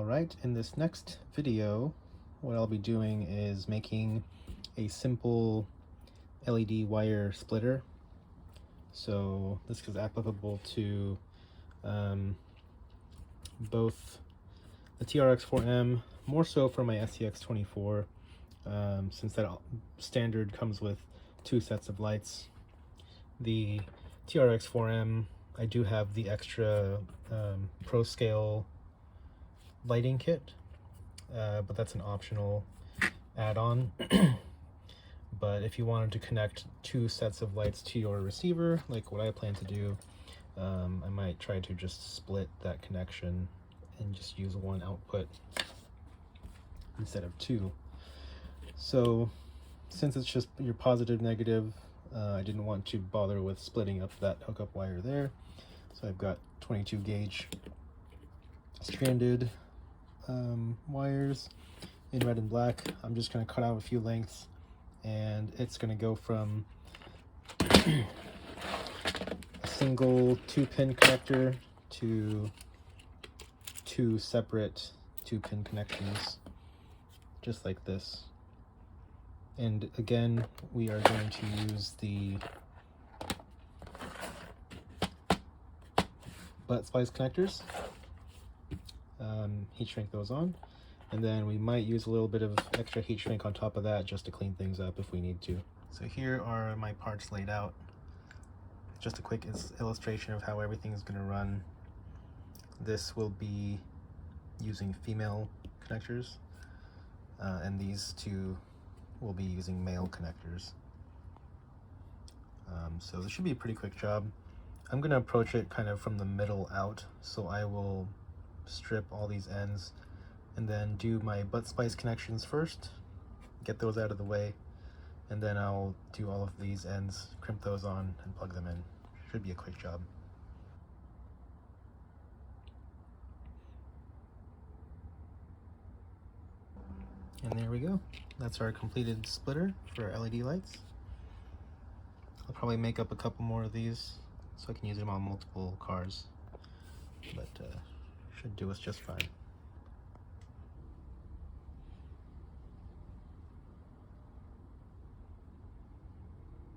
Alright, in this next video, what I'll be doing is making a simple LED wire splitter. So this is applicable to both the TRX4M, more so for my STX24, since that standard comes with two sets of lights. The TRX4M, I do have the extra Pro Scale lighting kit, but that's an optional add-on. But if you wanted to connect two sets of lights to your receiver, like what I plan to do, I might try to just split that connection and just use one output instead of two. So since it's just your positive negative, I didn't want to bother with splitting up that hookup wire there. So I've got 22 gauge stranded wires in red and black. I'm just going to cut out a few lengths, and it's going to go from a single 2-pin connector to two separate 2-pin connections, just like this. And again, we are going to use the butt splice connectors, heat shrink those on, and then we might use a little bit of extra heat shrink on top of that just to clean things up if we need to. So here are my parts laid out. Just a quick illustration of how everything is going to run. This will be using female connectors, and these two will be using male connectors. So this should be a pretty quick job. I'm going to approach it kind of from the middle out, so I will strip all these ends and then do my butt splice connections first, get those out of the way, and then I'll do all of these ends, crimp those on, and plug them in. Should be a quick job. And there we go. That's our completed splitter for our LED lights. I'll probably make up a couple more of these so I can use them on multiple cars, but should do us just fine.